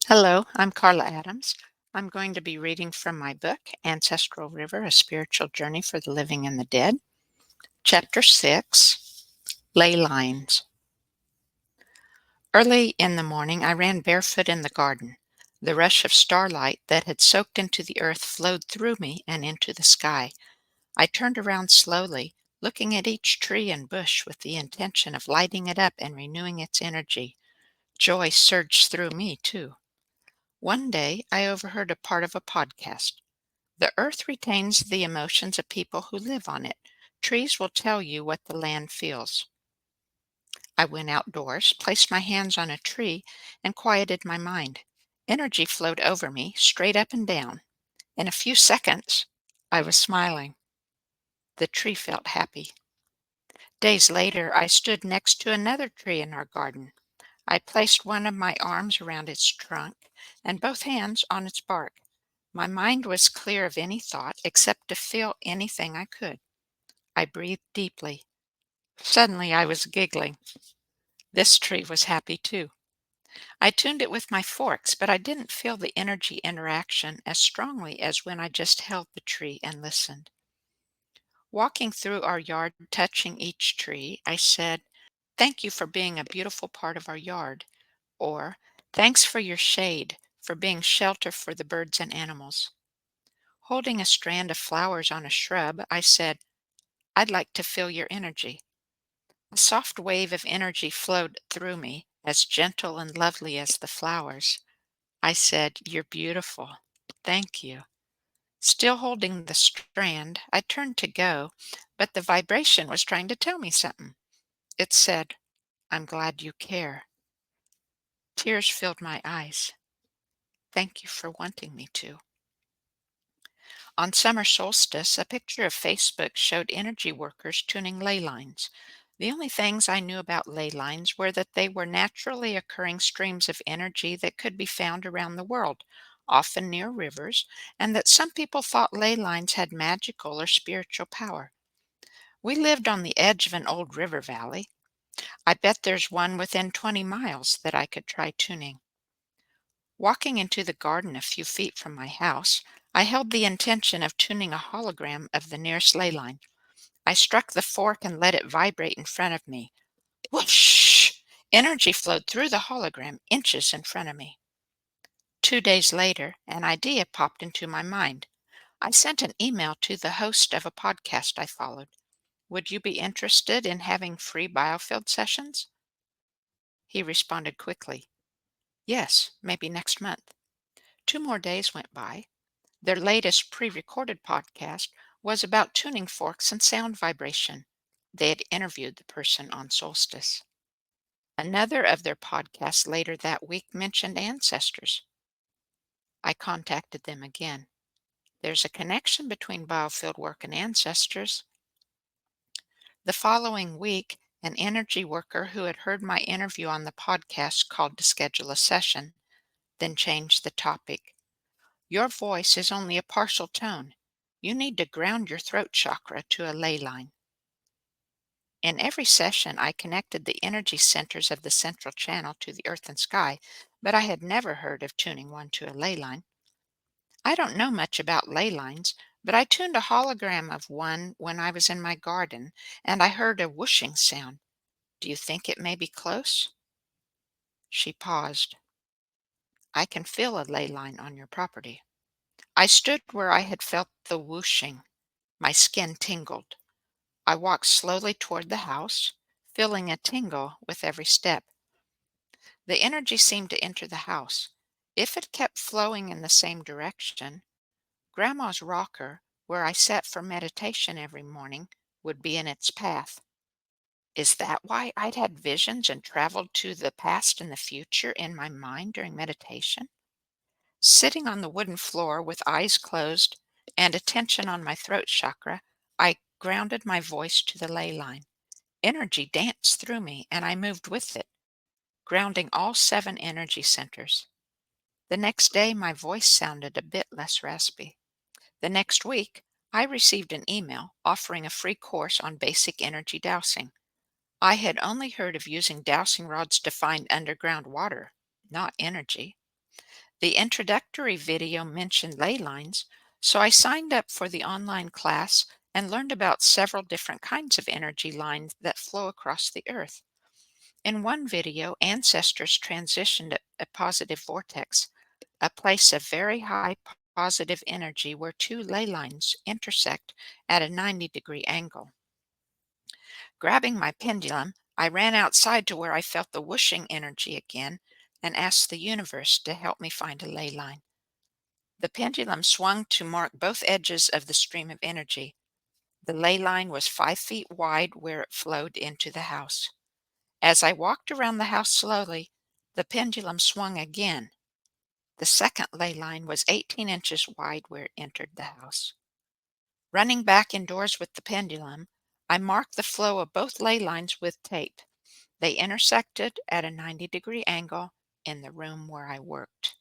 Hello, I'm Carla Adams. I'm going to be reading from my book, Ancestral River, A Spiritual Journey for the Living and the Dead. Chapter 6, Ley Lines. Early in the morning, I ran barefoot in the garden. The rush of starlight that had soaked into the earth flowed through me and into the sky. I turned around slowly, looking at each tree and bush with the intention of lighting it up and renewing its energy. Joy surged through me, too. One day, I overheard a part of a podcast. The earth retains the emotions of people who live on it. Trees will tell you what the land feels. I went outdoors, placed my hands on a tree, and quieted my mind. Energy flowed over me, straight up and down. In a few seconds, I was smiling. The tree felt happy. Days later, I stood next to another tree in our garden. I placed one of my arms around its trunk and both hands on its bark. My mind was clear of any thought except to feel anything I could. I breathed deeply. Suddenly I was giggling. This tree was happy too. I tuned it with my forks, but I didn't feel the energy interaction as strongly as when I just held the tree and listened. Walking through our yard, touching each tree, I said, "Thank you for being a beautiful part of our yard," or "Thanks for your shade, for being shelter for the birds and animals." Holding a strand of flowers on a shrub, I said, "I'd like to feel your energy." A soft wave of energy flowed through me, as gentle and lovely as the flowers. I said, "You're beautiful. Thank you." Still holding the strand, I turned to go, but the vibration was trying to tell me something. It said, "I'm glad you care." Tears filled my eyes. Thank you for wanting me to. On summer solstice, a picture of Facebook showed energy workers tuning ley lines. The only things I knew about ley lines were that they were naturally occurring streams of energy that could be found around the world, often near rivers, and that some people thought ley lines had magical or spiritual power. We lived on the edge of an old river valley. I bet there's one within 20 miles that I could try tuning. Walking into the garden a few feet from my house, I held the intention of tuning a hologram of the nearest ley line. I struck the fork and let it vibrate in front of me. Whoosh! Energy flowed through the hologram inches in front of me. 2 days later, an idea popped into my mind. I sent an email to the host of a podcast I followed. Would you be interested in having free biofield sessions? He responded quickly. Yes, maybe next month. 2 more days went by. Their latest pre-recorded podcast was about tuning forks and sound vibration. They had interviewed the person on solstice. Another of their podcasts later that week mentioned ancestors. I contacted them again. There's a connection between biofield work and ancestors. The following week, an energy worker who had heard my interview on the podcast called to schedule a session, then changed the topic. Your voice is only a partial tone. You need to ground your throat chakra to a ley line. In every session, I connected the energy centers of the central channel to the earth and sky, but I had never heard of tuning one to a ley line. I don't know much about ley lines, but I tuned a hologram of one when I was in my garden, and I heard a whooshing sound. Do you think it may be close? She paused. I can feel a ley line on your property. I stood where I had felt the whooshing. My skin tingled. I walked slowly toward the house, feeling a tingle with every step. The energy seemed to enter the house. If it kept flowing in the same direction, Grandma's rocker, where I sat for meditation every morning, would be in its path. Is that why I'd had visions and traveled to the past and the future in my mind during meditation? Sitting on the wooden floor with eyes closed and attention on my throat chakra, I grounded my voice to the ley line. Energy danced through me, and I moved with it, grounding all 7 energy centers. The next day, my voice sounded a bit less raspy. The next week, I received an email offering a free course on basic energy dowsing. I had only heard of using dowsing rods to find underground water, not energy. The introductory video mentioned ley lines, so I signed up for the online class and learned about several different kinds of energy lines that flow across the earth. In one video, ancestors transitioned a positive vortex, a place of very high positive energy where two ley lines intersect at a 90-degree angle. Grabbing my pendulum, I ran outside to where I felt the whooshing energy again and asked the universe to help me find a ley line. The pendulum swung to mark both edges of the stream of energy. The ley line was 5 feet wide where it flowed into the house. As I walked around the house slowly, the pendulum swung again. The second ley line was 18 inches wide where it entered the house. Running back indoors with the pendulum, I marked the flow of both ley lines with tape. They intersected at a 90-degree angle in the room where I worked.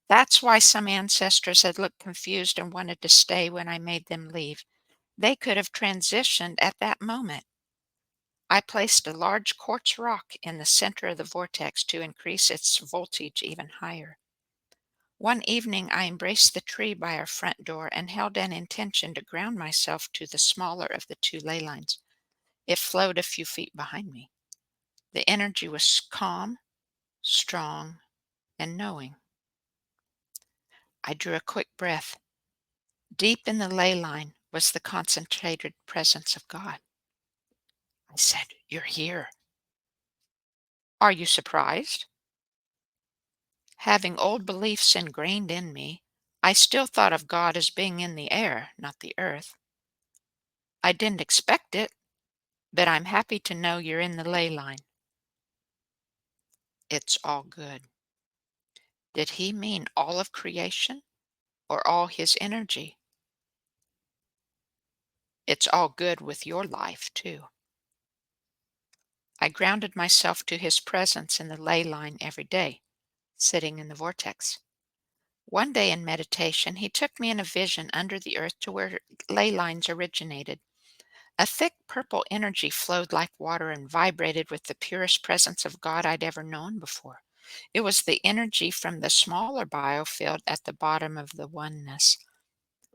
That's why some ancestors had looked confused and wanted to stay when I made them leave. They could have transitioned at that moment. I placed a large quartz rock in the center of the vortex to increase its voltage even higher. One evening, I embraced the tree by our front door and held an intention to ground myself to the smaller of the two ley lines. It flowed a few feet behind me. The energy was calm, strong, and knowing. I drew a quick breath. Deep in the ley line was the concentrated presence of God. I said, "You're here. Are you surprised?" Having old beliefs ingrained in me, I still thought of God as being in the air, not the earth. I didn't expect it, but I'm happy to know you're in the ley line. It's all good. Did he mean all of creation or all his energy? It's all good with your life, too. I grounded myself to his presence in the ley line every day, sitting in the vortex. One day in meditation, he took me in a vision under the earth to where ley lines originated. A thick purple energy flowed like water and vibrated with the purest presence of God I'd ever known before. It was the energy from the smaller biofield at the bottom of the oneness.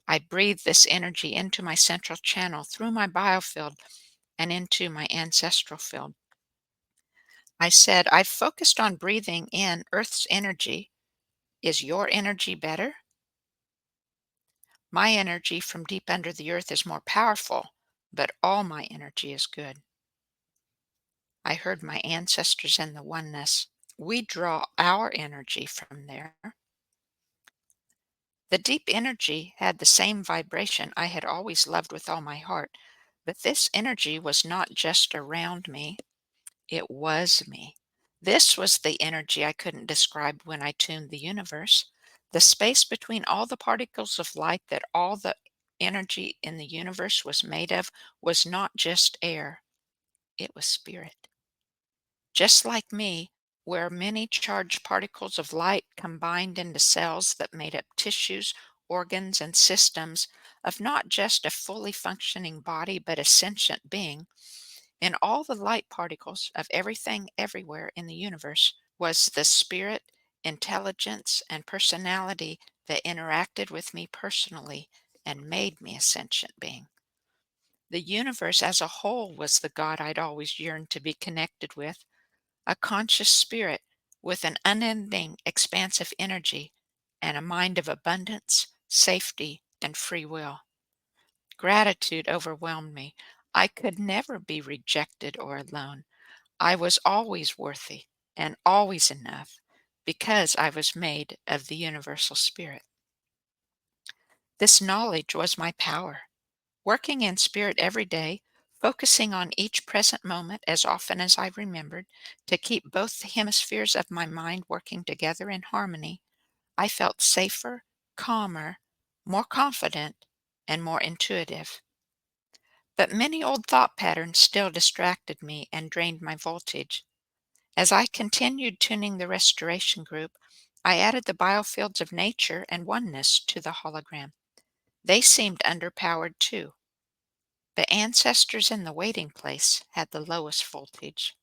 I breathed this energy into my central channel through my biofield and into my ancestral field. I said, I've focused on breathing in Earth's energy. Is your energy better? My energy from deep under the earth is more powerful, but all my energy is good. I heard my ancestors in the oneness. We draw our energy from there. The deep energy had the same vibration I had always loved with all my heart, but this energy was not just around me, it was me. This was the energy I couldn't describe when I tuned the universe. The space between all the particles of light that all the energy in the universe was made of was not just air, it was spirit. Just like me, where many charged particles of light combined into cells that made up tissues, organs, and systems of not just a fully functioning body but a sentient being, in all the light particles of everything everywhere in the universe was the spirit, intelligence, and personality that interacted with me personally and made me a sentient being. The universe as a whole was the God I'd always yearned to be connected with, a conscious spirit with an unending, expansive energy and a mind of abundance, safety, and free will. Gratitude overwhelmed me. I could never be rejected or alone. I was always worthy and always enough because I was made of the universal spirit. This knowledge was my power. Working in spirit every day, focusing on each present moment as often as I remembered, to keep both hemispheres of my mind working together in harmony, I felt safer, calmer, more confident, and more intuitive. But many old thought patterns still distracted me and drained my voltage. As I continued tuning the restoration group, I added the biofields of nature and oneness to the hologram. They seemed underpowered too. The ancestors in the waiting place had the lowest voltage.